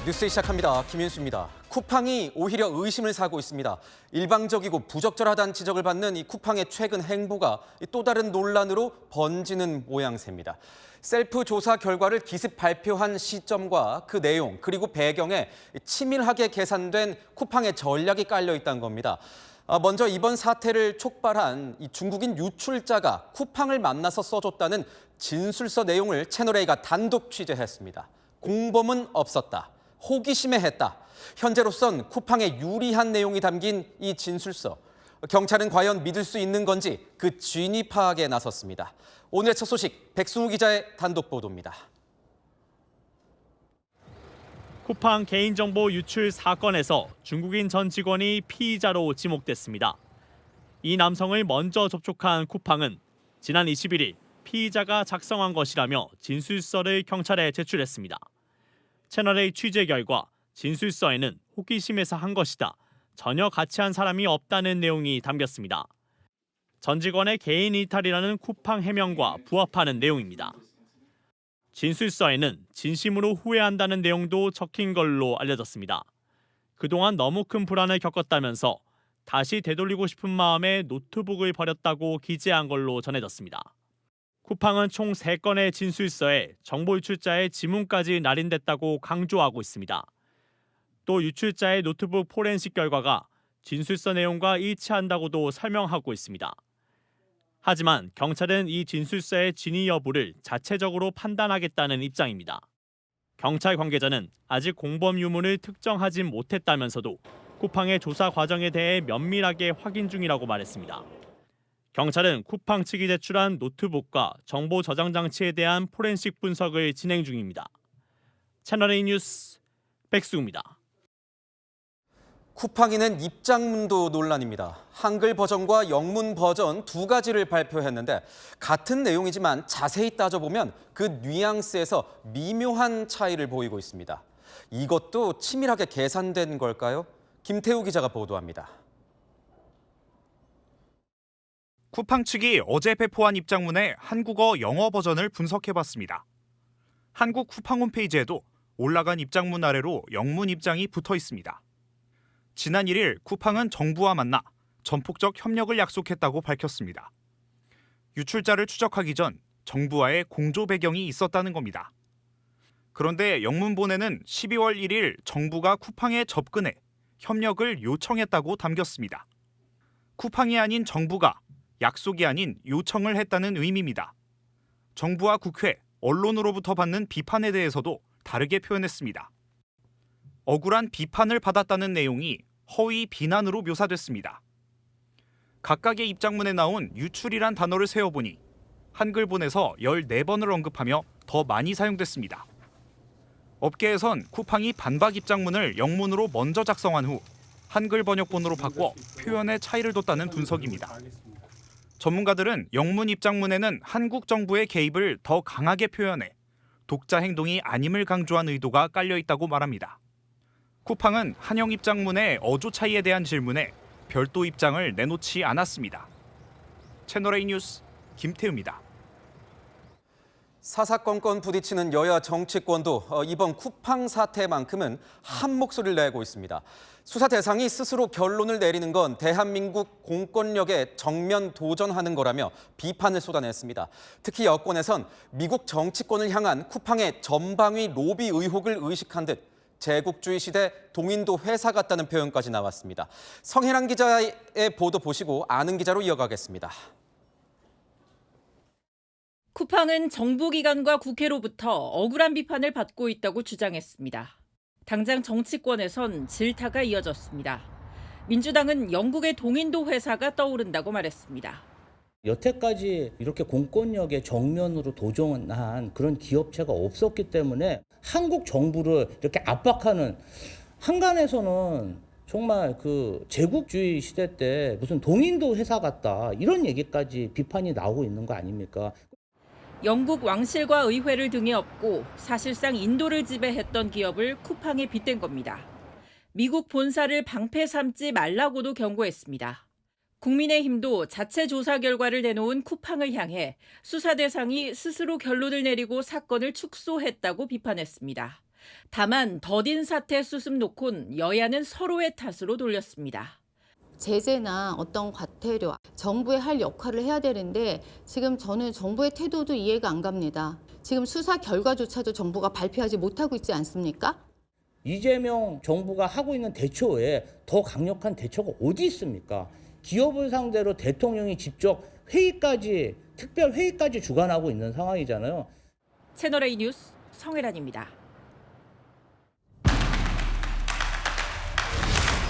뉴스 시작합니다. 김윤수입니다. 쿠팡이 오히려 의심을 사고 있습니다. 일방적이고 부적절하다는 지적을 받는 이 쿠팡의 최근 행보가 또 다른 논란으로 번지는 모양새입니다. 셀프 조사 결과를 기습 발표한 시점과 그 내용 그리고 배경에 치밀하게 계산된 쿠팡의 전략이 깔려 있다는 겁니다. 먼저 이번 사태를 촉발한 이 중국인 유출자가 쿠팡을 만나서 써줬다는 진술서 내용을 채널A가 단독 취재했습니다. 공범은 없었다. 호기심에 했다. 현재로선 쿠팡에 유리한 내용이 담긴 이 진술서. 경찰은 과연 믿을 수 있는 건지 그 진위 파악에 나섰습니다. 오늘의 첫 소식 백승우 기자의 단독 보도입니다. 쿠팡 개인정보 유출 사건에서 중국인 전 직원이 피의자로 지목됐습니다. 이 남성을 먼저 접촉한 쿠팡은 지난 21일 피의자가 작성한 것이라며 진술서를 경찰에 제출했습니다. 채널A 취재 결과 진술서에는 호기심에서 한 것이다. 전혀 같이 한 사람이 없다는 내용이 담겼습니다. 전 직원의 개인 이탈이라는 쿠팡 해명과 부합하는 내용입니다. 진술서에는 진심으로 후회한다는 내용도 적힌 걸로 알려졌습니다. 그동안 너무 큰 불안을 겪었다면서 다시 되돌리고 싶은 마음에 노트북을 버렸다고 기재한 걸로 전해졌습니다. 쿠팡은 총 3건의 진술서에 정보 유출자의 지문까지 날인됐다고 강조하고 있습니다. 또 유출자의 노트북 포렌식 결과가 진술서 내용과 일치한다고도 설명하고 있습니다. 하지만 경찰은 이 진술서의 진위 여부를 자체적으로 판단하겠다는 입장입니다. 경찰 관계자는 아직 공범 유무를 특정하진 못했다면서도 쿠팡의 조사 과정에 대해 면밀하게 확인 중이라고 말했습니다. 경찰은 쿠팡 측이 제출한 노트북과 정보 저장 장치에 대한 포렌식 분석을 진행 중입니다. 채널A 뉴스 백승우입니다. 쿠팡이 낸 입장문도 논란입니다. 한글 버전과 영문 버전 두 가지를 발표했는데 같은 내용이지만 자세히 따져보면 그 뉘앙스에서 미묘한 차이를 보이고 있습니다. 이것도 치밀하게 계산된 걸까요? 김태우 기자가 보도합니다. 쿠팡 측이 어제 배포한 입장문의 한국어, 영어 버전을 분석해봤습니다. 한국 쿠팡 홈페이지에도 올라간 입장문 아래로 영문 입장이 붙어 있습니다. 지난 1일 쿠팡은 정부와 만나 전폭적 협력을 약속했다고 밝혔습니다. 유출자를 추적하기 전 정부와의 공조 배경이 있었다는 겁니다. 그런데 영문본에는 12월 1일 정부가 쿠팡에 접근해 협력을 요청했다고 담겼습니다. 쿠팡이 아닌 정부가 약속이 아닌 요청을 했다는 의미입니다. 정부와 국회, 언론으로부터 받는 비판에 대해서도 다르게 표현했습니다. 억울한 비판을 받았다는 내용이 허위 비난으로 묘사됐습니다. 각각의 입장문에 나온 유출이란 단어를 세어보니 한글본에서 14번을 언급하며 더 많이 사용됐습니다. 업계에선 쿠팡이 반박 입장문을 영문으로 먼저 작성한 후 한글 번역본으로 바꿔 표현에 차이를 뒀다는 분석입니다. 전문가들은 영문 입장문에는 한국 정부의 개입을 더 강하게 표현해 독자 행동이 아님을 강조한 의도가 깔려 있다고 말합니다. 쿠팡은 한영 입장문의 어조 차이에 대한 질문에 별도 입장을 내놓지 않았습니다. 채널A 뉴스 김태우입니다. 사사건건 부딪히는 여야 정치권도 이번 쿠팡 사태만큼은 한 목소리를 내고 있습니다. 수사 대상이 스스로 결론을 내리는 건 대한민국 공권력에 정면 도전하는 거라며 비판을 쏟아냈습니다. 특히 여권에선 미국 정치권을 향한 쿠팡의 전방위 로비 의혹을 의식한 듯 제국주의 시대 동인도 회사 같다는 표현까지 나왔습니다. 성혜란 기자의 보도 보시고 아는 기자로 이어가겠습니다. 쿠팡은 정부기관과 국회로부터 억울한 비판을 받고 있다고 주장했습니다. 당장 정치권에선 질타가 이어졌습니다. 민주당은 영국의 동인도 회사가 떠오른다고 말했습니다. 여태까지 이렇게 공권력의 정면으로 도전한 그런 기업체가 없었기 때문에 한국 정부를 이렇게 압박하는, 한간에서는 정말 그 제국주의 시대 때 무슨 동인도 회사 같다 이런 얘기까지 비판이 나오고 있는 거 아닙니까? 영국 왕실과 의회를 등에 업고 사실상 인도를 지배했던 기업을 쿠팡에 빗댄 겁니다. 미국 본사를 방패 삼지 말라고도 경고했습니다. 국민의힘도 자체 조사 결과를 내놓은 쿠팡을 향해 수사 대상이 스스로 결론을 내리고 사건을 축소했다고 비판했습니다. 다만 더딘 사태 수습 놓곤 여야는 서로의 탓으로 돌렸습니다. 제재나 어떤 과태료, 정부의 할 역할을 해야 되는데 지금 저는 정부의 태도도 이해가 안 갑니다. 지금 수사 결과조차도 정부가 발표하지 못하고 있지 않습니까? 이재명 정부가 하고 있는 대처 외에 더 강력한 대처가 어디 있습니까? 기업을 상대로 대통령이 직접 회의까지, 특별 회의까지 주관하고 있는 상황이잖아요. 채널A 뉴스 성혜란입니다.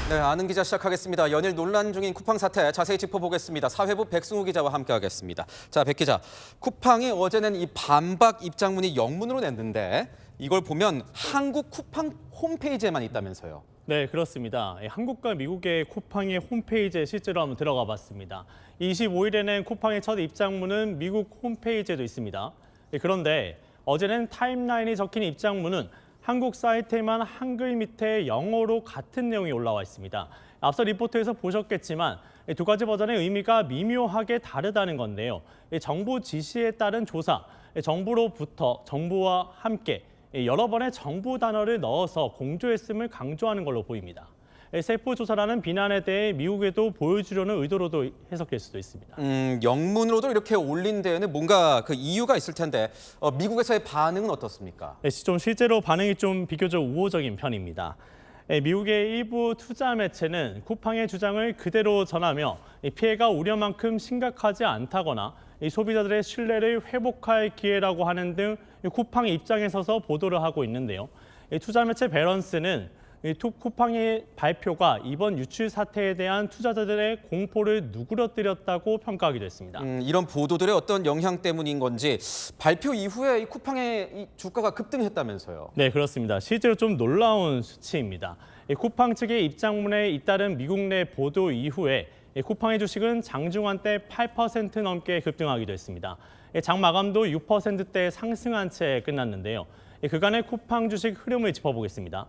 네, 아는 기자 시작하겠습니다. 연일 논란 중인 쿠팡 사태 자세히 짚어보겠습니다. 사회부 백승우 기자와 함께하겠습니다. 자, 백 기자, 쿠팡이 어제 낸 이 반박 입장문이 영문으로 냈는데 이걸 보면 한국 쿠팡 홈페이지에만 있다면서요. 네, 그렇습니다. 한국과 미국의 쿠팡의 홈페이지에 실제로 한번 들어가 봤습니다. 25일에는 쿠팡의 첫 입장문은 미국 홈페이지에도 있습니다. 그런데 어제는 타임라인이 적힌 입장문은 한국 사이트에만 한글 밑에 영어로 같은 내용이 올라와 있습니다. 앞서 리포트에서 보셨겠지만 두 가지 버전의 의미가 미묘하게 다르다는 건데요. 정부 지시에 따른 조사, 정부로부터 정부와 함께 여러 번의 정부 단어를 넣어서 공조했음을 강조하는 걸로 보입니다. 세포 조사라는 비난에 대해 미국에도 보여주려는 의도로도 해석될 수도 있습니다. 영문으로도 이렇게 올린 데에는 뭔가 그 이유가 있을 텐데 미국에서의 반응은 어떻습니까? 네, 좀 실제로 반응이 좀 비교적 우호적인 편입니다. 미국의 일부 투자 매체는 쿠팡의 주장을 그대로 전하며 피해가 우려만큼 심각하지 않다거나 소비자들의 신뢰를 회복할 기회라고 하는 등 쿠팡의 입장에 서서 보도를 하고 있는데요. 투자 매체 배런스는 쿠팡의 발표가 이번 유출 사태에 대한 투자자들의 공포를 누그러뜨렸다고 평가하기도 했습니다. 이런 보도들의 어떤 영향 때문인 건지 발표 이후에 이 쿠팡의 이 주가가 급등했다면서요. 네, 그렇습니다. 실제로 좀 놀라운 수치입니다. 쿠팡 측의 입장문에 잇따른 미국 내 보도 이후에 쿠팡의 주식은 장중한 때 8% 넘게 급등하기도 했습니다. 장 마감도 6%대 상승한 채 끝났는데요. 그간의 쿠팡 주식 흐름을 짚어보겠습니다.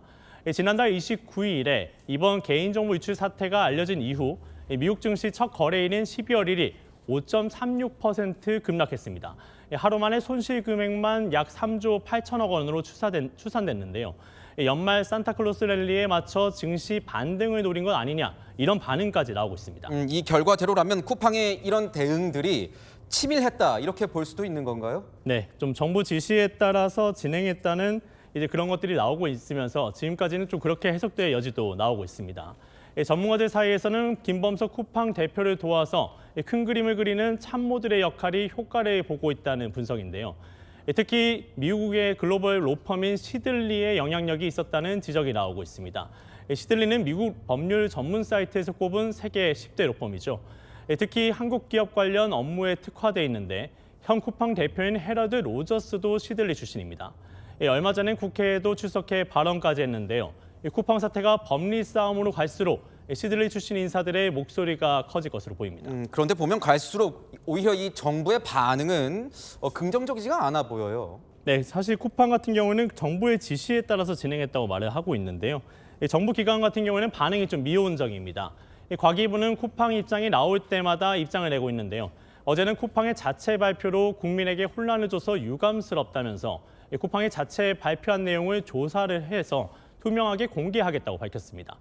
지난달 29일에 이번 개인정보 유출 사태가 알려진 이후 미국 증시 첫 거래일인 12월 1일 5.36% 급락했습니다. 하루 만에 손실 금액만 약 3조 8천억 원으로 추산됐는데요. 연말 산타클로스 랠리에 맞춰 증시 반등을 노린 것 아니냐, 이런 반응까지 나오고 있습니다. 이 결과대로라면 쿠팡의 이런 대응들이 치밀했다 이렇게 볼 수도 있는 건가요? 네, 좀 정부 지시에 따라서 진행했다는 이제 그런 것들이 나오고 있으면서 지금까지는 좀 그렇게 해석될 여지도 나오고 있습니다. 전문가들 사이에서는 김범석 쿠팡 대표를 도와서 큰 그림을 그리는 참모들의 역할이 효과를 보고 있다는 분석인데요. 특히 미국의 글로벌 로펌인 시들리의 영향력이 있었다는 지적이 나오고 있습니다. 시들리는 미국 법률 전문 사이트에서 꼽은 세계 10대 로펌이죠. 특히 한국 기업 관련 업무에 특화돼 있는데 현 쿠팡 대표인 헤러드 로저스도 시들리 출신입니다. 얼마 전엔 국회에도 출석해 발언까지 했는데요. 쿠팡 사태가 법리 싸움으로 갈수록 시들리 출신 인사들의 목소리가 커질 것으로 보입니다. 그런데 보면 갈수록 오히려 이 정부의 반응은 긍정적이지가 않아 보여요. 네, 사실 쿠팡 같은 경우는 정부의 지시에 따라서 진행했다고 말을 하고 있는데요. 정부 기관 같은 경우에는 반응이 좀 미온적입니다. 과기부는 쿠팡 입장이 나올 때마다 입장을 내고 있는데요. 어제는 쿠팡의 자체 발표로 국민에게 혼란을 줘서 유감스럽다면서 쿠팡이 자체 발표한 내용을 조사를 해서 투명하게 공개하겠다고 밝혔습니다.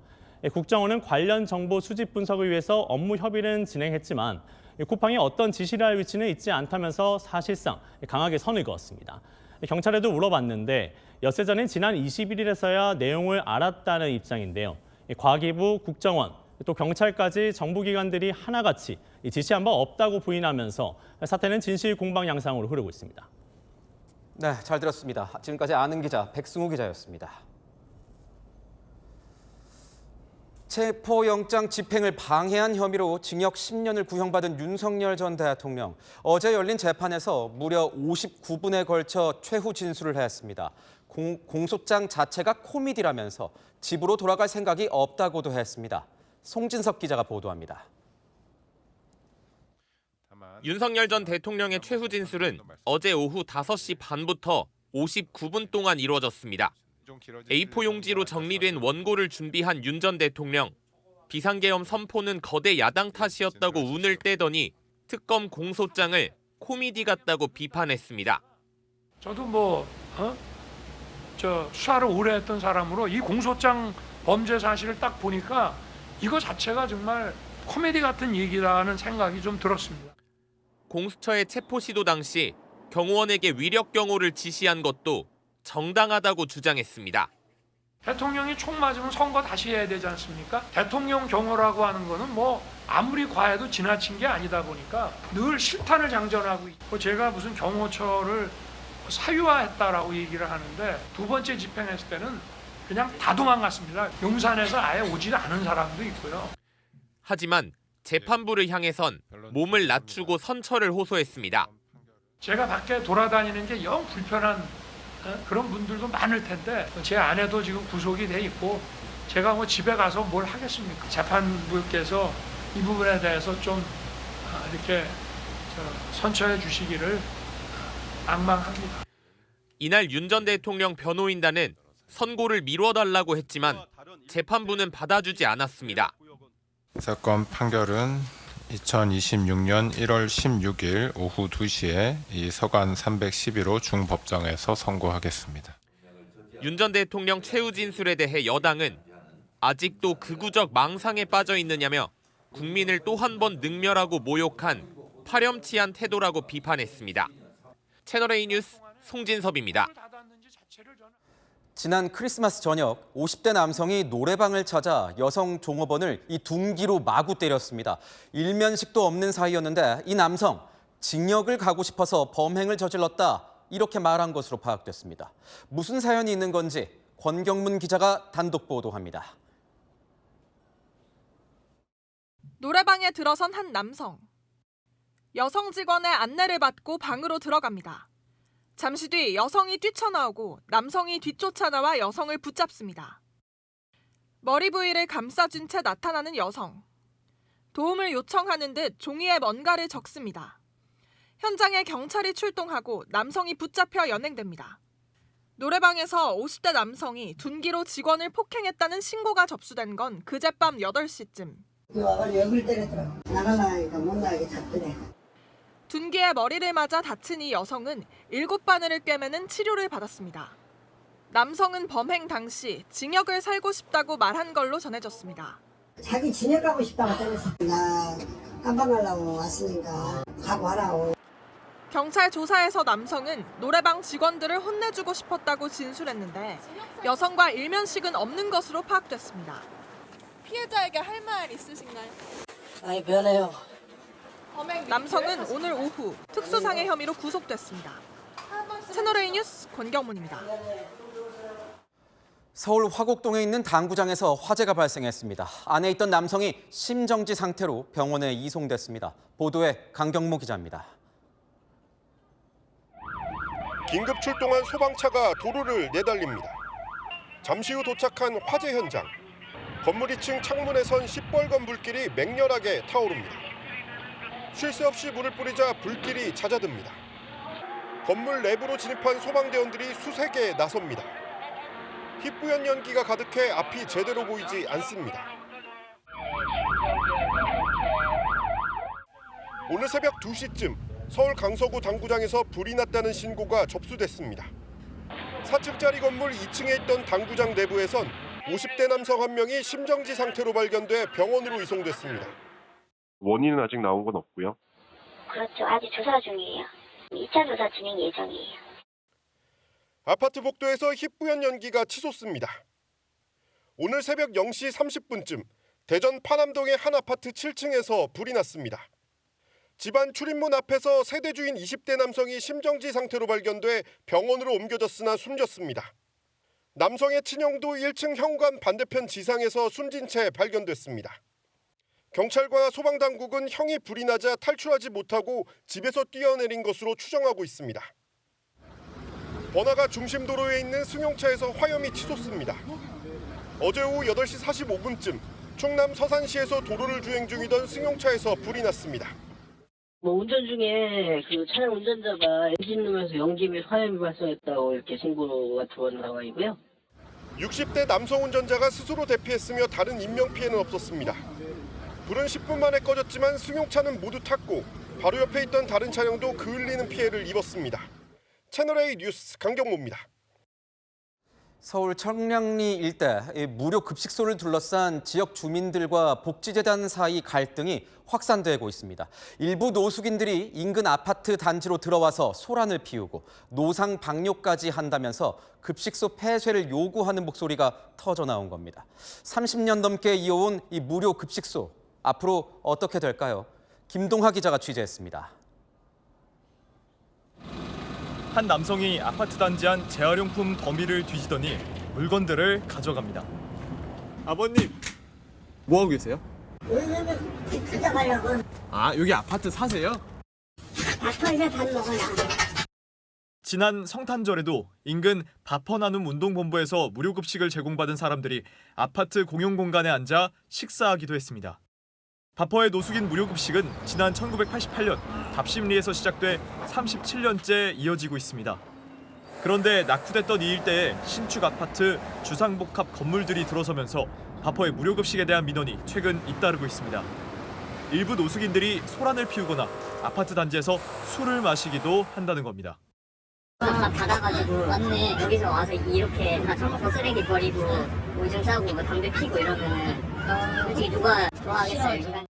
국정원은 관련 정보 수집 분석을 위해서 업무 협의는 진행했지만 쿠팡이 어떤 지시를 할 위치는 있지 않다면서 사실상 강하게 선을 그었습니다. 경찰에도 물어봤는데 엿새 전인 지난 21일에서야 내용을 알았다는 입장인데요. 과기부, 국정원, 또 경찰까지 정부기관들이 하나같이 지시한 바 없다고 부인하면서 사태는 진실 공방 양상으로 흐르고 있습니다. 네, 잘 들었습니다. 지금까지 아는 기자 백승우 기자였습니다. 체포영장 집행을 방해한 혐의로 징역 10년을 구형받은 윤석열 전 대통령. 어제 열린 재판에서 무려 59분에 걸쳐 최후 진술을 했습니다. 공소장 자체가 코미디라면서 집으로 돌아갈 생각이 없다고도 했습니다. 송진석 기자가 보도합니다. 윤석열 전 대통령의 최후 진술은 어제 오후 5시 반부터 59분 동안 이루어졌습니다. A4 용지로 정리된 원고를 준비한 윤 전 대통령. 비상계엄 선포는 거대 야당 탓이었다고 운을 떼더니 특검 공소장을 코미디 같다고 비판했습니다. 저도 수사를 오래 했던 사람으로 이 공소장 범죄 사실을 딱 보니까 이거 자체가 정말 코미디 같은 얘기라는 생각이 좀 들었습니다. 공수처의 체포 시도 당시 경호원에게 위력 경호를 지시한 것도 정당하다고 주장했습니다. 대통령이 총 맞으면 선거 다시 해야 되지 않습니까? 대통령 경호라고 하는 거는 뭐 아무리 과해도 지나친 게 아니다 보니까 늘 실탄을 장전하고 있고, 제가 무슨 경호처를 사유화했다라고 얘기를 하는데 두 번째 집행했을 때는 그냥 다 도망갔습니다. 용산에서 아예 오지 않은 사람도 있고요. 하지만 재판부를 향해선 몸을 낮추고 선처를 호소했습니다. 제가 밖에 돌아다니는 게 영 불편한 그런 분들도 많을 텐데 제 아내도 지금 구속이 돼 있고 제가 뭐 집에 가서 뭘 하겠습니까? 재판부께서 이 부분에 대해서 좀 이렇게 선처해 주시기를 앙망합니다. 이날 윤 전 대통령 변호인단은 선고를 미뤄달라고 했지만 재판부는 받아주지 않았습니다. 사건 판결은 2026년 1월 16일 오후 2시에 이 서간 311호 중법정에서 선고하겠습니다. 윤 전 대통령 최후 진술에 대해 여당은 아직도 극우적 망상에 빠져 있느냐며 국민을 또 한 번 능멸하고 모욕한 파렴치한 태도라고 비판했습니다. 채널A 뉴스 송진섭입니다. 지난 크리스마스 저녁 50대 남성이 노래방을 찾아 여성 종업원을 이 둔기로 마구 때렸습니다. 일면식도 없는 사이였는데 이 남성 징역을 가고 싶어서 범행을 저질렀다 이렇게 말한 것으로 파악됐습니다. 무슨 사연이 있는 건지 권경문 기자가 단독 보도합니다. 노래방에 들어선 한 남성. 여성 직원의 안내를 받고 방으로 들어갑니다. 잠시 뒤 여성이 뛰쳐나오고 남성이 뒤쫓아나와 여성을 붙잡습니다. 머리 부위를 감싸준 채 나타나는 여성. 도움을 요청하는 듯 종이에 뭔가를 적습니다. 현장에 경찰이 출동하고 남성이 붙잡혀 연행됩니다. 노래방에서 50대 남성이 둔기로 직원을 폭행했다는 신고가 접수된 건 그젯밤 8시쯤. 얼굴 때리더라고. 나가려니까 못 나가게 잡더래. 둔기에 머리를 맞아 다친 이 여성은 7바늘을 꿰매는 치료를 받았습니다. 남성은 범행 당시 징역을 살고 싶다고 말한 걸로 전해졌습니다. 자기 징역 가고 싶다고 때렸어. 나 깜빵하려고 왔으니까 각오하라고. 경찰 조사에서 남성은 노래방 직원들을 혼내주고 싶었다고 진술했는데 여성과 일면식은 없는 것으로 파악됐습니다. 피해자에게 할 말 있으신가요? 아이 변해요. 남성은 오늘 오후 특수상해 혐의로 구속됐습니다. 채널A 뉴스 권경문입니다. 서울 화곡동에 있는 당구장에서 화재가 발생했습니다. 안에 있던 남성이 심정지 상태로 병원에 이송됐습니다. 보도에 강경모 기자입니다. 긴급 출동한 소방차가 도로를 내달립니다. 잠시 후 도착한 화재 현장. 건물 2층 창문에 선 시뻘건 불길이 맹렬하게 타오릅니다. 쉴 새 없이 물을 뿌리자 불길이 잦아듭니다. 건물 내부로 진입한 소방대원들이 수색에 나섭니다. 희뿌연 연기가 가득해 앞이 제대로 보이지 않습니다. 오늘 새벽 2시쯤 서울 강서구 당구장에서 불이 났다는 신고가 접수됐습니다. 4층짜리 건물 2층에 있던 당구장 내부에선 50대 남성 한 명이 심정지 상태로 발견돼 병원으로 이송됐습니다. 원인은 아직 나온 건 없고요. 그렇죠. 아직 조사 중이에요. 2차 조사 진행 예정이에요. 아파트 복도에서 희뿌연 연기가 치솟습니다. 오늘 새벽 0시 30분쯤 대전 파남동의 한 아파트 7층에서 불이 났습니다. 집안 출입문 앞에서 세대 주인 20대 남성이 심정지 상태로 발견돼 병원으로 옮겨졌으나 숨졌습니다. 남성의 친형도 1층 현관 반대편 지상에서 숨진 채 발견됐습니다. 경찰과 소방당국은 형이 불이 나자 탈출하지 못하고 집에서 뛰어내린 것으로 추정하고 있습니다. 번화가 중심도로에 있는 승용차에서 화염이 치솟습니다. 어제 오후 8시 45분쯤 충남 서산시에서 도로를 주행 중이던 승용차에서 불이 났습니다. 운전 중에 그 차량 운전자가 엔진룸에서 연기 및 화염이 발생했다고 이렇게 신고가 들어온 상황이고요. 60대 남성 운전자가 스스로 대피했으며 다른 인명피해는 없었습니다. 불은 10분 만에 꺼졌지만 승용차는 모두 탔고 바로 옆에 있던 다른 차량도 그을리는 피해를 입었습니다. 채널A 뉴스 강경모입니다. 서울 청량리 일대 무료 급식소를 둘러싼 지역 주민들과 복지재단 사이 갈등이 확산되고 있습니다. 일부 노숙인들이 인근 아파트 단지로 들어와서 소란을 피우고 노상 방뇨까지 한다면서 급식소 폐쇄를 요구하는 목소리가 터져 나온 겁니다. 30년 넘게 이어온 이 무료 급식소, 앞으로 어떻게 될까요? 김동하 기자가 취재했습니다. 한 남성이 아파트 단지 안 재활용품 더미를 뒤지더니 물건들을 가져갑니다. 아버님, 뭐 하고 계세요? 가져가려고. 아, 여기 아파트 사세요? 밥벌이나 밥 먹어라. 지난 성탄절에도 인근 밥퍼나눔 운동본부에서 무료 급식을 제공받은 사람들이 아파트 공용 공간에 앉아 식사하기도 했습니다. 밥퍼의 노숙인 무료 급식은 지난 1988년 답심리에서 시작돼 37년째 이어지고 있습니다. 그런데 낙후됐던 이 일대에 신축 아파트, 주상복합 건물들이 들어서면서 밥퍼의 무료 급식에 대한 민원이 최근 잇따르고 있습니다. 일부 노숙인들이 소란을 피우거나 아파트 단지에서 술을 마시기도 한다는 겁니다. 하나 받아가지고 왔네. 여기서 와서 이렇게 다 처먹고 쓰레기 버리고 오줌 싸고 뭐 담배 피고 이러면은 솔직히 누가 좋아하겠어요.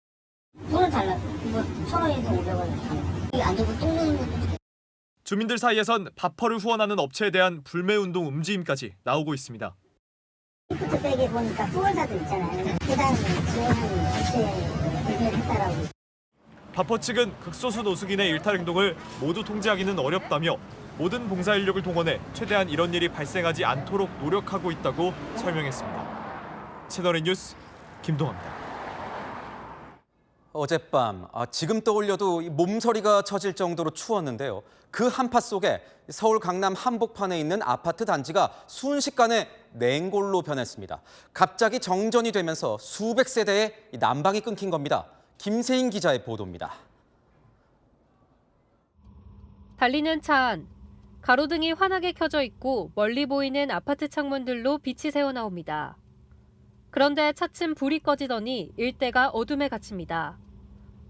돈은 달라. 뭐 1,000원에서 500원. 이게 안 되고 똥 누는 것도. 주민들 사이에선 밥퍼를 후원하는 업체에 대한 불매운동 움직임까지 나오고 있습니다. 피크백에 보니까 후원자도 있잖아요. 해당 지원하는 업체에 불매를 했다라고. 밥퍼 측은 극소수 노숙인의 일탈 행동을 모두 통제하기는 어렵다며 모든 봉사 인력을 동원해 최대한 이런 일이 발생하지 않도록 노력하고 있다고 설명했습니다. 채널A 뉴스 김동아입니다. 어젯밤, 지금 떠올려도 몸서리가 쳐질 정도로 추웠는데요. 그 한파 속에 서울 강남 한복판에 있는 아파트 단지가 순식간에 냉골로 변했습니다. 갑자기 정전이 되면서 수백 세대의 난방이 끊긴 겁니다. 김세인 기자의 보도입니다. 달리는 차 안, 가로등이 환하게 켜져 있고 멀리 보이는 아파트 창문들로 빛이 새어나옵니다. 그런데 차츰 불이 꺼지더니 일대가 어둠에 갇힙니다.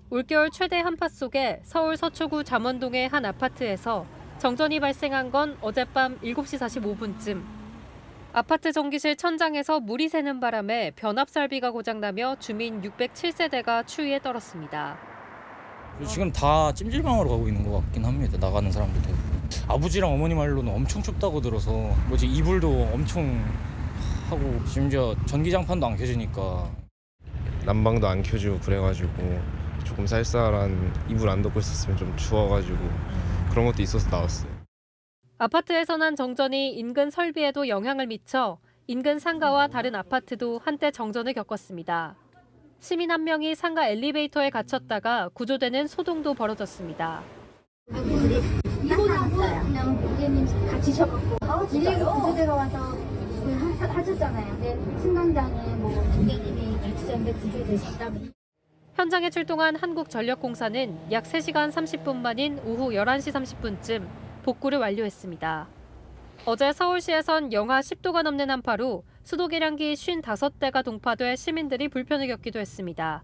올겨울 최대 한파 속에 서울 서초구 잠원동의 한 아파트에서 정전이 발생한 건 어젯밤 7시 45분쯤. 아파트 전기실 천장에서 물이 새는 바람에 변압설비가 고장나며 주민 607세대가 추위에 떨었습니다. 지금 다 찜질방으로 가고 있는 것 같긴 합니다. 나가는 사람들 대부분. 아버지랑 어머니 말로는 엄청 춥다고 들어서 뭐지 이불도 엄청 하고 심지어 전기장판도 안 켜지니까 난방도 안 켜지고 그래가지고 조금 쌀쌀한 이불 안 덮고 있었으면 좀 추워가지고 그런 것도 있어서 나왔어요. 아파트에서 난 정전이 인근 설비에도 영향을 미쳐 인근 상가와 다른 아파트도 한때 정전을 겪었습니다. 시민 한 명이 상가 엘리베이터에 갇혔다가 구조되는 소동도 벌어졌습니다. 이거라고 그냥 고객님 갇히셔갖고 119 구조대가 와서 하셨잖아요. 근데 승강장에 뭐 고객님이 갇히셨는데 구조되셨다고. 현장에 출동한 한국전력공사는 약 3시간 30분 만인 오후 11시 30분쯤 복구를 완료했습니다. 어제 서울시에선 영하 10도가 넘는 한파로 수도 계량기 55대가 동파돼 시민들이 불편을 겪기도 했습니다.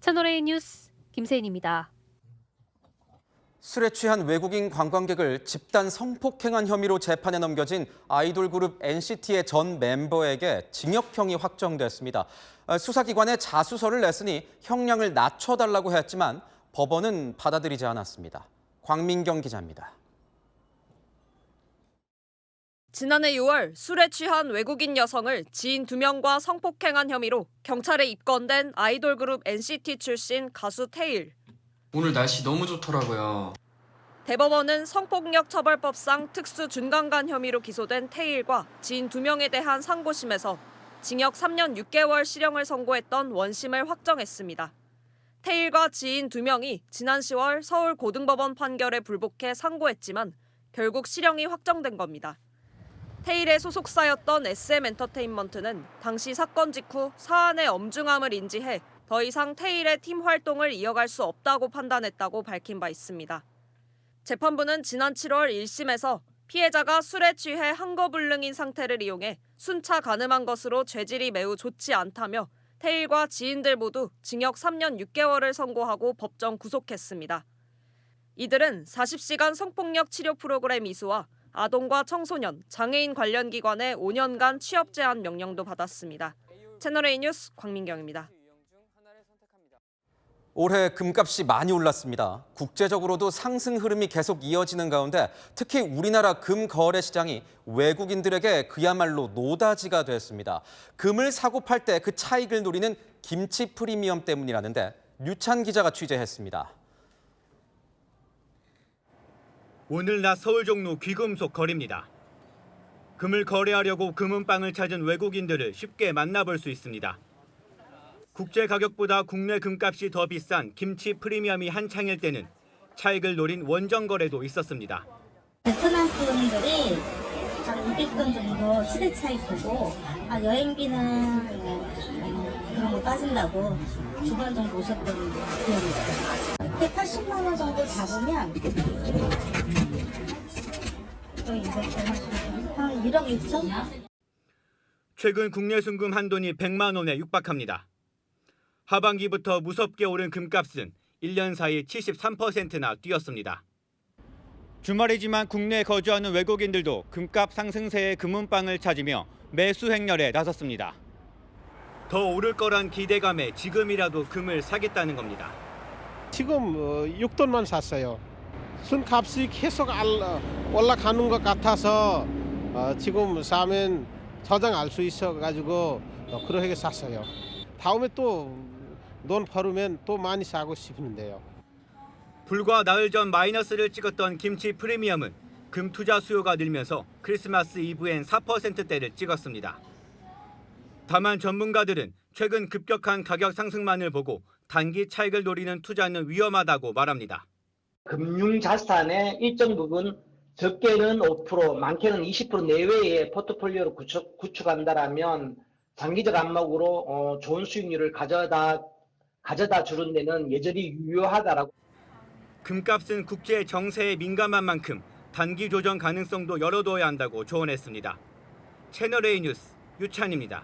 채널A 뉴스 김세인입니다. 술에 취한 외국인 관광객을 집단 성폭행한 혐의로 재판에 넘겨진 아이돌 그룹 NCT의 전 멤버에게 징역형이 확정됐습니다. 수사기관에 자수서를 냈으니 형량을 낮춰달라고 했지만 법원은 받아들이지 않았습니다. 광민경 기자입니다. 지난해 6월 술에 취한 외국인 여성을 지인 2명과 성폭행한 혐의로 경찰에 입건된 아이돌 그룹 NCT 출신 가수 태일. 오늘 날씨 너무 좋더라고요. 대법원은 성폭력 처벌법상 특수 준강간 혐의로 기소된 태일과 지인 2명에 대한 상고심에서 징역 3년 6개월 실형을 선고했던 원심을 확정했습니다. 태일과 지인 2명이 지난 10월 서울 고등법원 판결에 불복해 상고했지만 결국 실형이 확정된 겁니다. 태일의 소속사였던 SM엔터테인먼트는 당시 사건 직후 사안의 엄중함을 인지해 더 이상 태일의 팀 활동을 이어갈 수 없다고 판단했다고 밝힌 바 있습니다. 재판부는 지난 7월 1심에서 피해자가 술에 취해 한거불능인 상태를 이용해 순차 가늠한 것으로 죄질이 매우 좋지 않다며 태일과 지인들 모두 징역 3년 6개월을 선고하고 법정 구속했습니다. 이들은 40시간 성폭력 치료 프로그램 이수와 아동과 청소년, 장애인 관련 기관에 5년간 취업 제한 명령도 받았습니다. 채널A 뉴스 광민경입니다. 올해 금값이 많이 올랐습니다. 국제적으로도 상승 흐름이 계속 이어지는 가운데 특히 우리나라 금 거래 시장이 외국인들에게 그야말로 노다지가 됐습니다. 금을 사고 팔 때 그 차익을 노리는 김치 프리미엄 때문이라는데 류찬 기자가 취재했습니다. 오늘 낮 서울 종로 귀금속 거리입니다. 금을 거래하려고 금은방을 찾은 외국인들을 쉽게 만나볼 수 있습니다. 국제 가격보다 국내 금값이 더 비싼 김치 프리미엄이 한창일 때는 차익을 노린 원정 거래도 있었습니다. 베트남 분들이 한 200건 정도 시세 차익 보고 여행비는 그런 거 빠진다고 2번 정도 오셨던 기억이 있어요. 180만 원 정도 잡으면 한 1억 6천? 최근 국내 순금 한돈이 100만 원에 육박합니다. 하반기부터 무섭게 오른 금값은 1년 사이 73%나 뛰었습니다. 주말이지만 국내에 거주하는 외국인들도 금값 상승세의 금은방을 찾으며 매수 행렬에 나섰습니다. 더 오를 거란 기대감에 지금이라도 금을 사겠다는 겁니다. 지금 6돈만 샀어요. 순값이 계속 올라가는 것 같아서 지금 사면 저장할 수 있어가지고 그렇게 샀어요. 다음에 또 돈 벌으면 또 많이 사고 싶은데요. 불과 나흘 전 마이너스를 찍었던 김치 프리미엄은 금 투자 수요가 늘면서 크리스마스 이브엔 4%대를 찍었습니다. 다만 전문가들은 최근 급격한 가격 상승만을 보고 단기 차익을 노리는 투자는 위험하다고 말합니다. 금융자산의 일정 부분 적게는 5%, 많게는 20% 내외의 포트폴리오를 구축한다라면 장기적 안목으로 좋은 수익률을 가져다 주는 데는 여전히 유효하다라고. 금값은 국제 정세에 민감한 만큼 단기 조정 가능성도 열어둬야 한다고 조언했습니다. 채널A 뉴스 유찬입니다.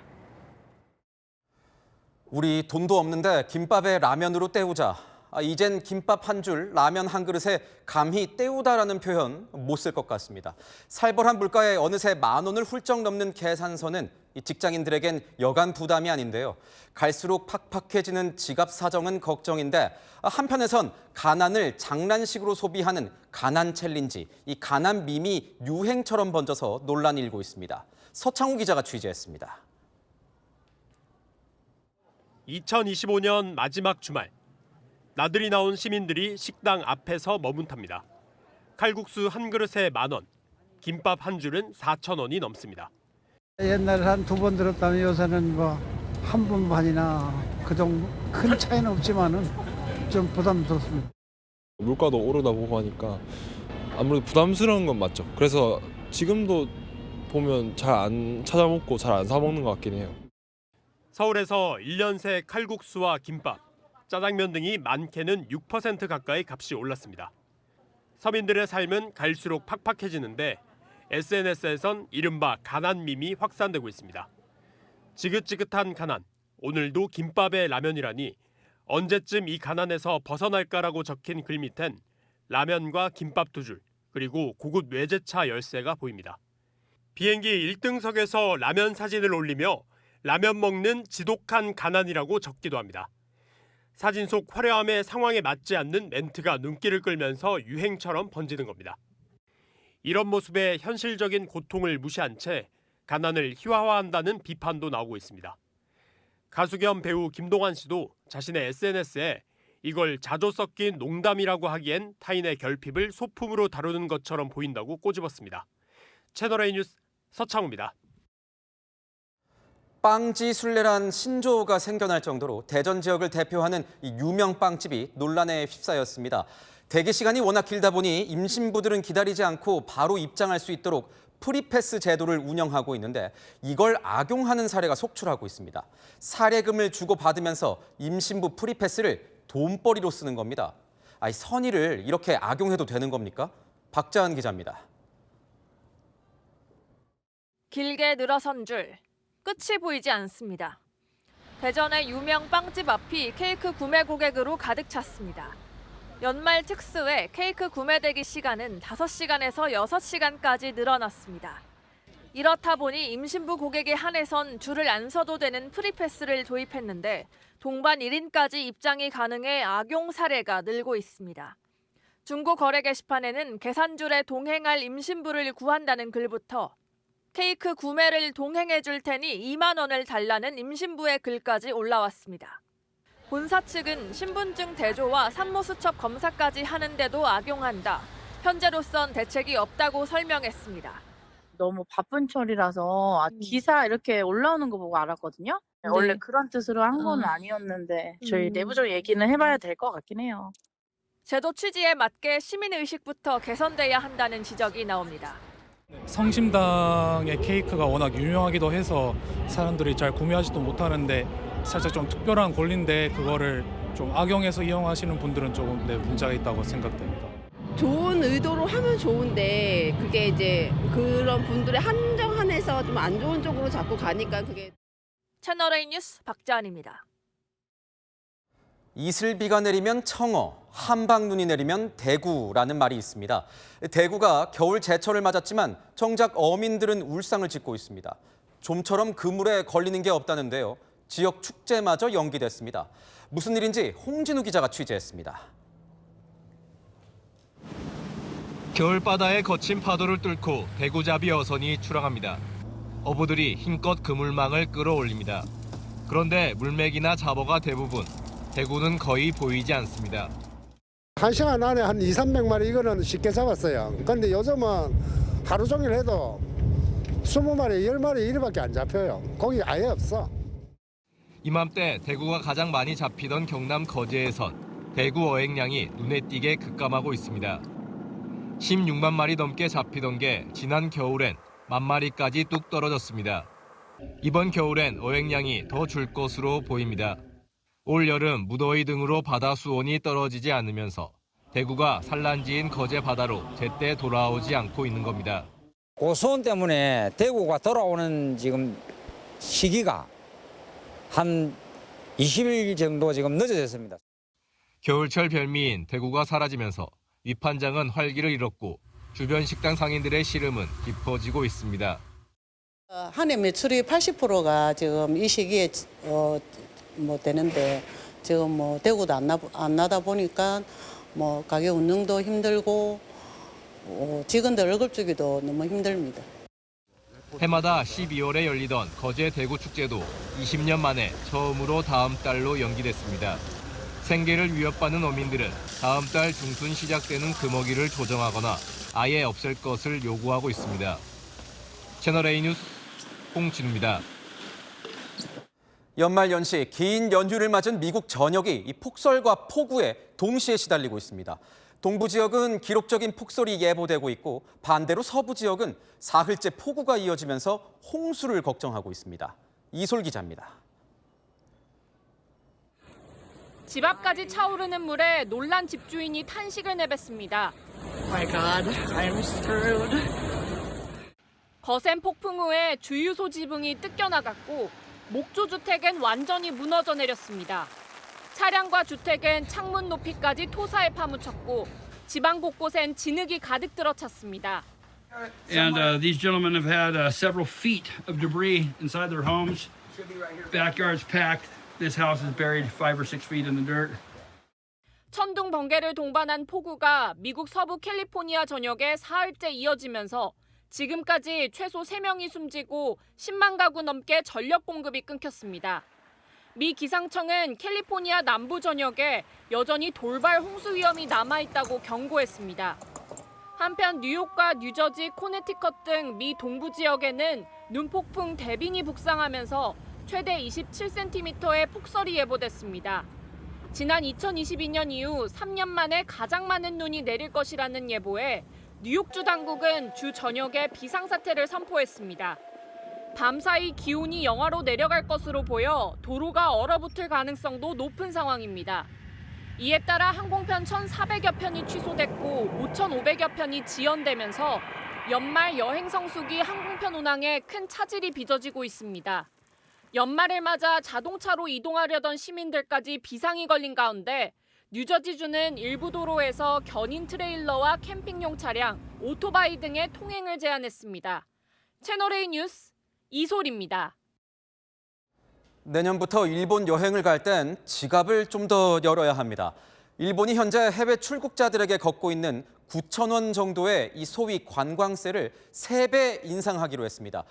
우리 돈도 없는데 김밥에 라면으로 때우자. 이젠 김밥 한 줄, 라면 한 그릇에 감히 때우다라는 표현 못 쓸 것 같습니다. 살벌한 물가에 어느새 10,000원을 훌쩍 넘는 계산서는 직장인들에겐 여간 부담이 아닌데요. 갈수록 팍팍해지는 지갑 사정은 걱정인데 한편에선 가난을 장난식으로 소비하는 가난 챌린지, 이 가난 밈이 유행처럼 번져서 논란이 일고 있습니다. 서창우 기자가 취재했습니다. 2025년 마지막 주말. 나들이 나온 시민들이 식당 앞에서 머문탑니다. 칼국수 한 그릇에 10,000원, 김밥 한 줄은 4,000원이 넘습니다. 옛날에 한 2번 들었다면 요새는 뭐 한 번 반이나 그 정도 큰 차이는 없지만은 좀 부담스럽습니다. 물가도 오르다 보고 하니까 아무래도 부담스러운 건 맞죠. 그래서 지금도 보면 잘 안 찾아 먹고 잘 안 사 먹는 것 같긴 해요. 서울에서 1년 새 칼국수와 김밥, 짜장면 등이 많게는 6% 가까이 값이 올랐습니다. 서민들의 삶은 갈수록 팍팍해지는데 SNS에선 이른바 가난 밈이 확산되고 있습니다. 지긋지긋한 가난, 오늘도 김밥에 라면이라니 언제쯤 이 가난에서 벗어날까라고 적힌 글 밑엔 라면과 김밥 2줄, 그리고 고급 외제차 열쇠가 보입니다. 비행기 1등석에서 라면 사진을 올리며 라면 먹는 지독한 가난이라고 적기도 합니다. 사진 속 화려함의 상황에 맞지 않는 멘트가 눈길을 끌면서 유행처럼 번지는 겁니다. 이런 모습에 현실적인 고통을 무시한 채 가난을 희화화한다는 비판도 나오고 있습니다. 가수 겸 배우 김동완 씨도 자신의 SNS에 이걸 자조 섞인 농담이라고 하기엔 타인의 결핍을 소품으로 다루는 것처럼 보인다고 꼬집었습니다. 채널A 뉴스 서창우입니다. 빵지 순례란 신조어가 생겨날 정도로 대전 지역을 대표하는 이 유명 빵집이 논란에 휩싸였습니다. 대기 시간이 워낙 길다 보니 임신부들은 기다리지 않고 바로 입장할 수 있도록 프리패스 제도를 운영하고 있는데 이걸 악용하는 사례가 속출하고 있습니다. 사례금을 주고받으면서 임신부 프리패스를 돈벌이로 쓰는 겁니다. 선의를 이렇게 악용해도 되는 겁니까? 박자은 기자입니다. 길게 늘어선 줄, 끝이 보이지 않습니다. 대전의 유명 빵집 앞이 케이크 구매 고객으로 가득 찼습니다. 연말 특수에 케이크 구매 대기 시간은 5시간에서 6시간까지 늘어났습니다. 이렇다 보니 임신부 고객에 한해선 줄을 안 서도 되는 프리패스를 도입했는데 동반 1인까지 입장이 가능해 악용 사례가 늘고 있습니다. 중고 거래 게시판에는 계산줄에 동행할 임신부를 구한다는 글부터 케이크 구매를 동행해 줄 테니 2만 원을 달라는 임신부의 글까지 올라왔습니다. 본사 측은 신분증 대조와 산모수첩 검사까지 하는데도 악용한다. 현재로선 대책이 없다고 설명했습니다. 너무 바쁜 철이라서 기사 이렇게 올라오는 거 보고 알았거든요. 네. 원래 그런 뜻으로 한 건 아니었는데 저희 내부적으로 얘기는 해봐야 될 것 같긴 해요. 제도 취지에 맞게 시민의식부터 개선돼야 한다는 지적이 나옵니다. 성심당의 케이크가 워낙 유명하기도 해서 사람들이 잘 구매하지도 못하는데 살짝 좀 특별한 권리인데 그거를 좀 악용해서 이용하시는 분들은 조금 문제가 있다고 생각됩니다. 좋은 의도로 하면 좋은데 그게 이제 그런 분들의 한정 한해서 좀 안 좋은 쪽으로 자꾸 가니까 그게. 채널A 뉴스 박자은입니다. 이슬비가 내리면 청어, 한방눈이 내리면 대구라는 말이 있습니다. 대구가 겨울 제철을 맞았지만 정작 어민들은 울상을 짓고 있습니다. 좀처럼 그물에 걸리는 게 없다는데요. 지역 축제마저 연기됐습니다. 무슨 일인지 홍진우 기자가 취재했습니다. 겨울바다의 거친 파도를 뚫고 대구잡이 어선이 출항합니다. 어부들이 힘껏 그물망을 끌어올립니다. 그런데 물맥이나 잡어가 대부분, 대구는 거의 보이지 않습니다. 1시간 안에 한 200~300마리 이거는 쉽게 잡았어요. 그런데 요즘은 하루 종일 해도 20마리, 10마리 이리밖에 안 잡혀요. 고기 아예 없어. 이맘때 대구가 가장 많이 잡히던 경남 거제에선 대구 어획량이 눈에 띄게 급감하고 있습니다. 16만 마리 넘게 잡히던 게 지난 겨울엔 1만 마리까지 뚝 떨어졌습니다. 이번 겨울엔 어획량이 더 줄 것으로 보입니다. 올 여름 무더위 등으로 바다 수온이 떨어지지 않으면서 대구가 산란지인 거제 바다로 제때 돌아오지 않고 있는 겁니다. 고수온 때문에 대구가 돌아오는 지금 시기가 한 20일 정도 지금 늦어졌습니다. 겨울철 별미인 대구가 사라지면서 위판장은 활기를 잃었고 주변 식당 상인들의 시름은 깊어지고 있습니다. 한 해 매출이 80%가 지금 이 시기에 되는데 지금 대구도 안 나다 보니까 가게 운영도 힘들고 직원들 월급 주기도 너무 힘듭니다. 해마다 12월에 열리던 거제 대구 축제도 20년 만에 처음으로 다음 달로 연기됐습니다. 생계를 위협받는 어민들은 다음 달 중순 시작되는 금어기를 조정하거나 아예 없앨 것을 요구하고 있습니다. 채널A 뉴스 홍진우입니다. 연말 연시 긴 연휴를 맞은 미국 전역이 이 폭설과 폭우에 동시에 시달리고 있습니다. 동부 지역은 기록적인 폭설이 예보되고 있고 반대로 서부 지역은 사흘째 폭우가 이어지면서 홍수를 걱정하고 있습니다. 이솔 기자입니다. 집 앞까지 차오르는 물에 놀란 집주인이 탄식을 내뱉습니다. My God, I'm screwed. 거센 폭풍 후에 주유소 지붕이 뜯겨나갔고 목조 주택은 완전히 무너져 내렸습니다. 차량과 주택은 창문 높이까지 토사에 파묻혔고 지방 곳곳엔 진흙이 가득 들어찼습니다. And these gentlemen have had several feet of debris inside their homes. Backyards packed. This house is buried 5 or 6 feet in the dirt. 천둥 번개를 동반한 폭우가 미국 서부 캘리포니아 전역에 사흘째 이어지면서 지금까지 최소 3명이 숨지고 10만 가구 넘게 전력 공급이 끊겼습니다. 미 기상청은 캘리포니아 남부 전역에 여전히 돌발 홍수 위험이 남아있다고 경고했습니다. 한편 뉴욕과 뉴저지, 코네티컷 등 미 동부 지역에는 눈폭풍 데빈이 북상하면서 최대 27cm의 폭설이 예보됐습니다. 지난 2022년 이후 3년 만에 가장 많은 눈이 내릴 것이라는 예보에 뉴욕주 당국은 주 전역에 비상사태를 선포했습니다. 밤사이 기온이 영하로 내려갈 것으로 보여 도로가 얼어붙을 가능성도 높은 상황입니다. 이에 따라 항공편 1,400여 편이 취소됐고 5,500여 편이 지연되면서 연말 여행 성수기 항공편 운항에 큰 차질이 빚어지고 있습니다. 연말을 맞아 자동차로 이동하려던 시민들까지 비상이 걸린 가운데 뉴저지주는 일부 도로에서 견인 트레일러와 캠핑용 차량, 오토바이 등의 통행을 제한했습니다. 채널A 뉴스 이솔입니다. 내년부터 일본 여행을 갈 땐 지갑을 좀 더 열어야 합니다. 일본이 현재 해외 출국자들에게 걷고 있는 9,000원 정도의 이 소위 관광세를 3배 인상하기로 했습니다.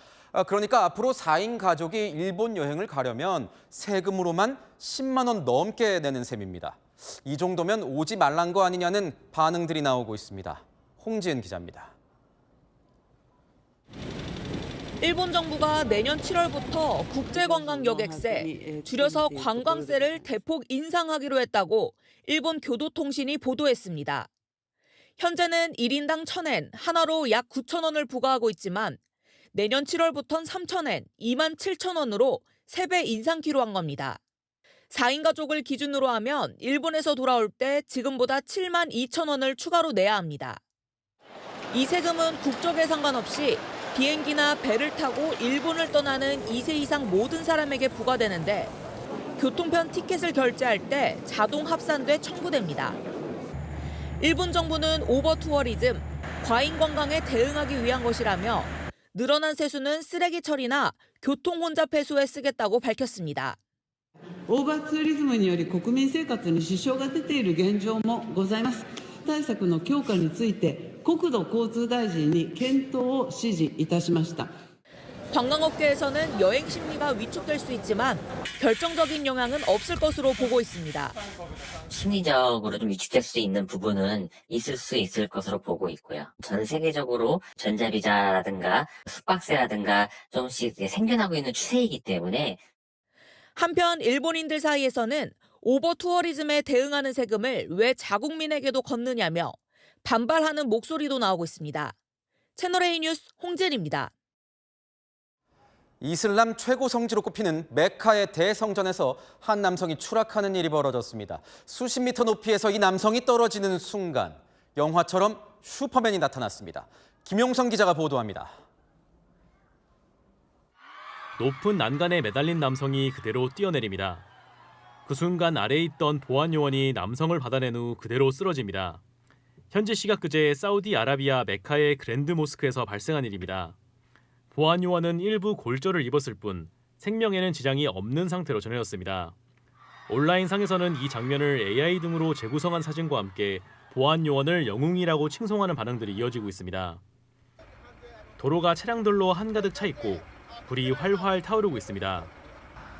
그러니까 앞으로 4인 가족이 일본 여행을 가려면 세금으로만 10만 원 넘게 내는 셈입니다. 이 정도면 오지 말란 거 아니냐는 반응들이 나오고 있습니다. 홍지은 기자입니다. 일본 정부가 내년 7월부터 국제관광여객세, 줄여서 관광세를 대폭 인상하기로 했다고 일본 교도통신이 보도했습니다. 현재는 1인당 1,000엔, 하나로 약 9,000원을 부과하고 있지만 내년 7월부터는 3,000엔, 27,000원으로 3배 인상키로 한 겁니다. 4인 가족을 기준으로 하면 일본에서 돌아올 때 지금보다 72,000원을 추가로 내야 합니다. 이 세금은 국적에 상관없이 비행기나 배를 타고 일본을 떠나는 2세 이상 모든 사람에게 부과되는데 교통편 티켓을 결제할 때 자동 합산돼 청구됩니다. 일본 정부는 오버 투어리즘, 과잉 관광에 대응하기 위한 것이라며 늘어난 세수는 쓰레기 처리나 교통 혼잡 해소에 쓰겠다고 밝혔습니다. オーバーツーリズムにより国民生活に支障が出ている現状もございます。対策の強化について国土交通大臣に検討を指示いたしました。 관광업계에서는 여행 심리가 위축될 수 있지만 결정적인 영향은 없을 것으로 보고 있습니다. 심리적으로 좀 위축될 수 있는 부분은 있을 수 있을 것으로 보고 있고요. 전 세계적으로 전자비자라든가 숙박세라든가 조금씩 생겨나고 있는 추세이기 때문에 한편 일본인들 사이에서는 오버 투어리즘에 대응하는 세금을 왜 자국민에게도 걷느냐며 반발하는 목소리도 나오고 있습니다. 채널A 뉴스 홍진입니다. 이슬람 최고 성지로 꼽히는 메카의 대성전에서 한 남성이 추락하는 일이 벌어졌습니다. 수십 미터 높이에서 이 남성이 떨어지는 순간 영화처럼 슈퍼맨이 나타났습니다. 김용성 기자가 보도합니다. 높은 난간에 매달린 남성이 그대로 뛰어내립니다. 그 순간 아래에 있던 보안 요원이 남성을 받아낸 후 그대로 쓰러집니다. 현지 시각 그제 사우디아라비아 메카의 그랜드 모스크에서 발생한 일입니다. 보안 요원은 일부 골절을 입었을 뿐 생명에는 지장이 없는 상태로 전해졌습니다. 온라인상에서는 이 장면을 AI 등으로 재구성한 사진과 함께 보안 요원을 영웅이라고 칭송하는 반응들이 이어지고 있습니다. 도로가 차량들로 한가득 차 있고 불이 활활 타오르고 있습니다.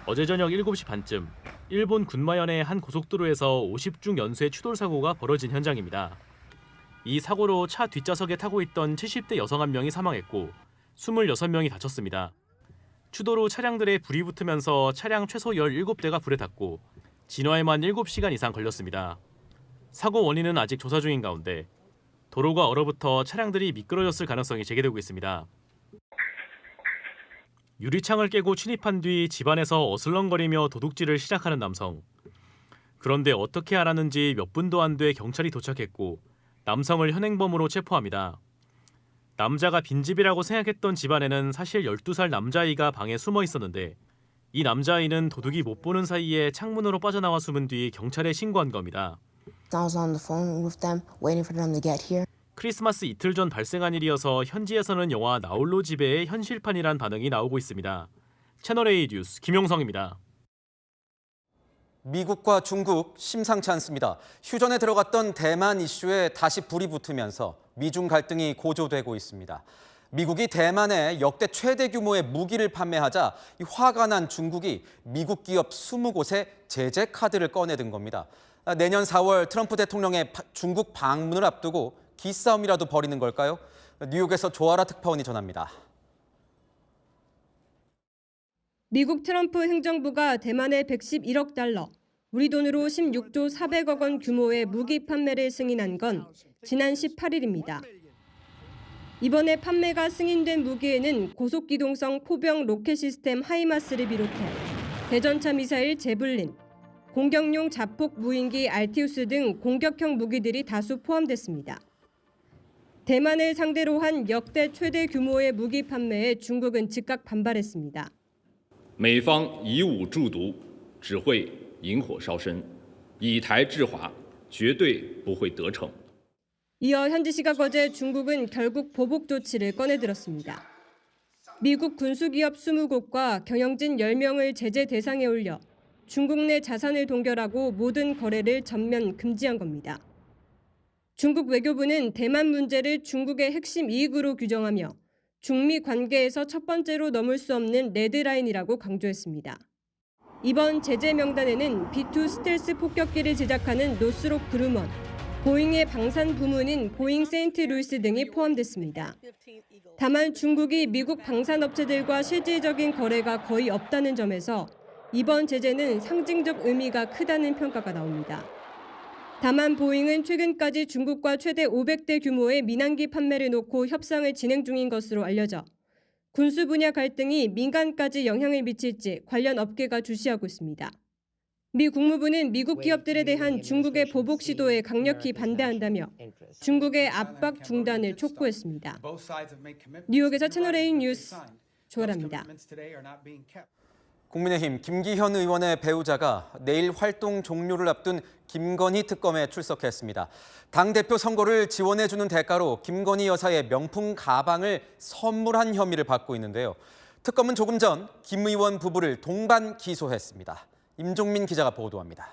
어제 저녁 7시 반쯤 일본 군마현의 한 고속도로에서 50중 연쇄 추돌 사고가 벌어진 현장입니다. 이 사고로 차 뒷좌석에 타고 있던 70대 여성 한 명이 사망했고 26명이 다쳤습니다. 추돌 후 차량들에 불이 붙으면서 차량 최소 17대가 불에 탔고 진화에만 7시간 이상 걸렸습니다. 사고 원인은 아직 조사 중인 가운데 도로가 얼어붙어 차량들이 미끄러졌을 가능성이 제기되고 있습니다. 유리창을 깨고 침입한 뒤 집안에서 어슬렁거리며 도둑질을 시작하는 남성. 그런데 어떻게 알았는지 몇 분도 안 돼 경찰이 도착했고 남성을 현행범으로 체포합니다. 남자가 빈집이라고 생각했던 집안에는 사실 12살 남자아이가 방에 숨어 있었는데 이 남자아이는 도둑이 못 보는 사이에 창문으로 빠져나와 숨은 뒤 경찰에 신고한 겁니다. 크리스마스 이틀 전 발생한 일이어서 현지에서는 영화 나홀로 집에의 현실판이란 반응이 나오고 있습니다. 채널A 뉴스 김용성입니다. 미국과 중국 심상치 않습니다. 휴전에 들어갔던 대만 이슈에 다시 불이 붙으면서 미중 갈등이 고조되고 있습니다. 미국이 대만에 역대 최대 규모의 무기를 판매하자 화가 난 중국이 미국 기업 20곳에 제재 카드를 꺼내든 겁니다. 내년 4월 트럼프 대통령의 중국 방문을 앞두고 기싸움이라도 벌이는 걸까요? 뉴욕에서 조아라 특파원이 전합니다. 미국 트럼프 행정부가 대만에 111억 달러, 우리 돈으로 16조 400억 원 규모의 무기 판매를 승인한 건 지난 18일입니다. 이번에 판매가 승인된 무기에는 고속기동성 포병 로켓 시스템 하이마스를 비롯해 대전차 미사일 제블린, 공격용 자폭 무인기 알티우스 등 공격형 무기들이 다수 포함됐습니다. 대만을 상대로 한 역대 최대 규모의 무기 판매에 중국은 즉각 반발했습니다. 美方以武助独，只会引火烧身，以台制华，绝对不会得逞。 이어 현지 시각 어제 중국은 결국 보복 조치를 꺼내들었습니다. 미국 군수기업 20곳과 경영진 10명을 제재 대상에 올려 중국 내 자산을 동결하고 모든 거래를 전면 금지한 겁니다. 중국 외교부는 대만 문제를 중국의 핵심 이익으로 규정하며 중미 관계에서 첫 번째로 넘을 수 없는 레드라인이라고 강조했습니다. 이번 제재 명단에는 B2 스텔스 폭격기를 제작하는 노스롭 그루먼, 보잉의 방산 부문인 보잉 세인트루이스 등이 포함됐습니다. 다만 중국이 미국 방산업체들과 실질적인 거래가 거의 없다는 점에서 이번 제재는 상징적 의미가 크다는 평가가 나옵니다. 다만 보잉은 최근까지 중국과 최대 500대 규모의 민항기 판매를 놓고 협상을 진행 중인 것으로 알려져 군수 분야 갈등이 민간까지 영향을 미칠지 관련 업계가 주시하고 있습니다. 미 국무부는 미국 기업들에 대한 중국의 보복 시도에 강력히 반대한다며 중국의 압박 중단을 촉구했습니다. 뉴욕에서 채널A 뉴스 조아라입니다. 국민의힘 김기현 의원의 배우자가 내일 활동 종료를 앞둔 김건희 특검에 출석했습니다. 당대표 선거를 지원해주는 대가로 김건희 여사의 명품 가방을 선물한 혐의를 받고 있는데요. 특검은 조금 전 김 의원 부부를 동반 기소했습니다. 임종민 기자가 보도합니다.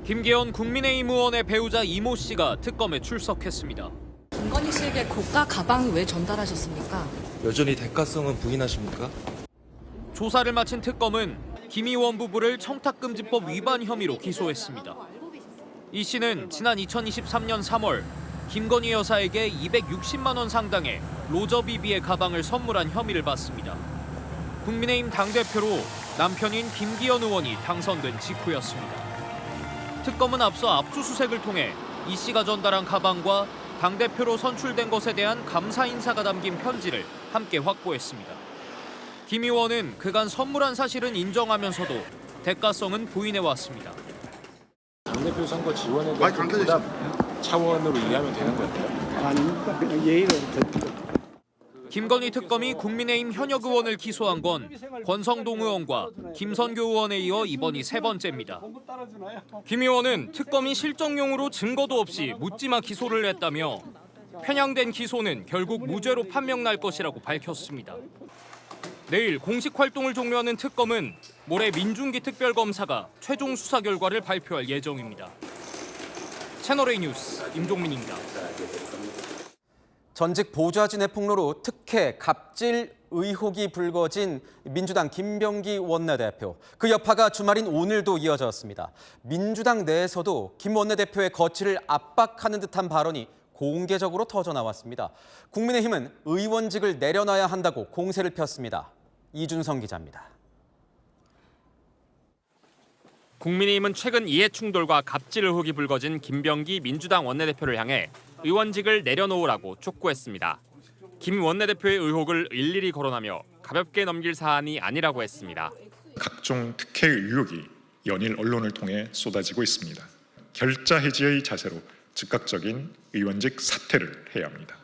김기현 국민의힘 의원의 배우자 이모 씨가 특검에 출석했습니다. 김건희 씨에게 고가 가방을 왜 전달하셨습니까? 여전히 대가성은 부인하십니까? 조사를 마친 특검은 김 의원 부부를 청탁금지법 위반 혐의로 기소했습니다. 이 씨는 지난 2023년 3월 김건희 여사에게 260만 원 상당의 로저비비의 가방을 선물한 혐의를 받습니다. 국민의힘 당대표로 남편인 김기현 의원이 당선된 직후였습니다. 특검은 앞서 압수수색을 통해 이 씨가 전달한 가방과 당대표로 선출된 것에 대한 감사 인사가 담긴 편지를 함께 확보했습니다. 김 의원은 그간 선물한 사실은 인정하면서도 대가성은 부인해왔습니다. 당대표 선거 지원에 대한 보답 차원으로 이해하면 되는 건가요? 아닙니까? 그냥 예의로 김건희 특검이 국민의힘 현역 의원을 기소한 건 권성동 의원과 김선교 의원에 이어 이번이 세 번째입니다. 김 의원은 특검이 실정용으로 증거도 없이 묻지마 기소를 했다며 편향된 기소는 결국 무죄로 판명날 것이라고 밝혔습니다. 내일 공식 활동을 종료하는 특검은 모레 민중기 특별검사가 최종 수사 결과를 발표할 예정입니다. 채널A 뉴스 임종민입니다. 전직 보좌진의 폭로로 특혜, 갑질 의혹이 불거진 민주당 김병기 원내대표. 그 여파가 주말인 오늘도 이어졌습니다. 민주당 내에서도 김 원내대표의 거취를 압박하는 듯한 발언이 공개적으로 터져나왔습니다. 국민의힘은 의원직을 내려놔야 한다고 공세를 폈습니다. 이준성 기자입니다. 국민의힘은 최근 이해충돌과 갑질 의혹이 불거진 김병기 민주당 원내대표를 향해 의원직을 내려놓으라고 촉구했습니다. 김 원내대표의 의혹을 일일이 거론하며 가볍게 넘길 사안이 아니라고 했습니다. 각종 특혜 의혹이 연일 언론을 통해 쏟아지고 있습니다. 결자 해지의 자세로 즉각적인 의원직 사퇴를 해야 합니다.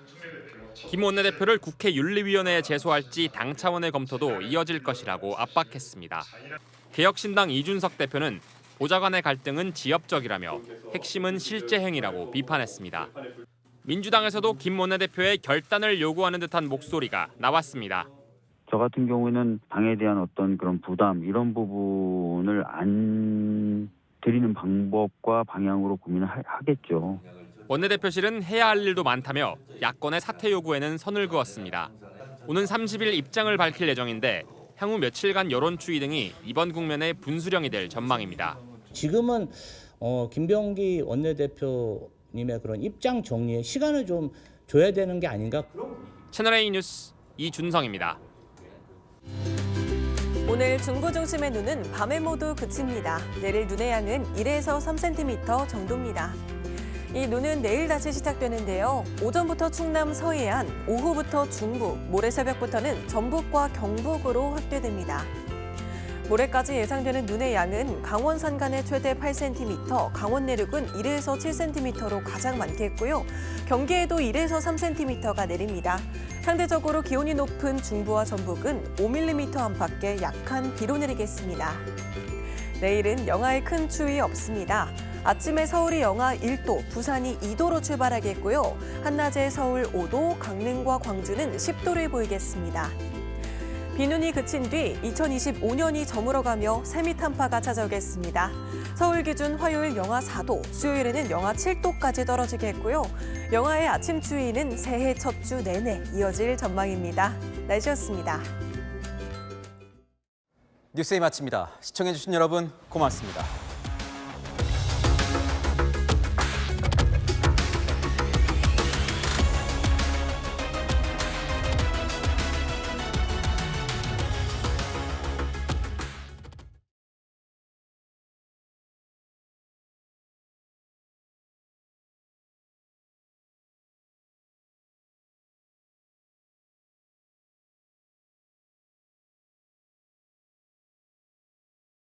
김 원내대표를 국회 윤리위원회에 제소할지 당 차원의 검토도 이어질 것이라고 압박했습니다. 개혁신당 이준석 대표는 보좌 간의 갈등은 지엽적이라며 핵심은 실제 행위라고 비판했습니다. 민주당에서도 김 원내대표의 결단을 요구하는 듯한 목소리가 나왔습니다. 저 같은 경우에는 당에 대한 어떤 그런 부담 이런 부분을 안 드리는 방법과 방향으로 고민을 하겠죠. 원내대표실은 해야 할 일도 많다며 야권의 사퇴 요구에는 선을 그었습니다. 오는 30일 입장을 밝힐 예정인데 향후 며칠간 여론 추이 등이 이번 국면의 분수령이 될 전망입니다. 지금은 김병기 원내대표님의 그런 입장 정리에 시간을 좀 줘야 되는 게 아닌가. 채널A 뉴스 이준성입니다. 오늘 중부 중심의 눈은 밤에 모두 그칩니다. 내릴 눈의 양은 1에서 3cm 정도입니다. 이 눈은 내일 다시 시작되는데요. 오전부터 충남 서해안, 오후부터 중부, 모레 새벽부터는 전북과 경북으로 확대됩니다. 모레까지 예상되는 눈의 양은 강원 산간에 최대 8cm, 강원 내륙은 1에서 7cm로 가장 많겠고요. 경기에도 1에서 3cm가 내립니다. 상대적으로 기온이 높은 중부와 전북은 5mm 안팎의 약한 비로 내리겠습니다. 내일은 영하의 큰 추위 없습니다. 아침에 서울이 영하 1도, 부산이 2도로 출발하겠고요. 한낮에 서울 5도, 강릉과 광주는 10도를 보이겠습니다. 비눈이 그친 뒤 2025년이 저물어가며 세미탄파가 찾아오겠습니다. 서울 기준 화요일 영하 4도, 수요일에는 영하 7도까지 떨어지겠고요. 영하의 아침 추위는 새해 첫 주 내내 이어질 전망입니다. 날씨였습니다. 뉴스에 마칩니다. 시청해주신 여러분 고맙습니다.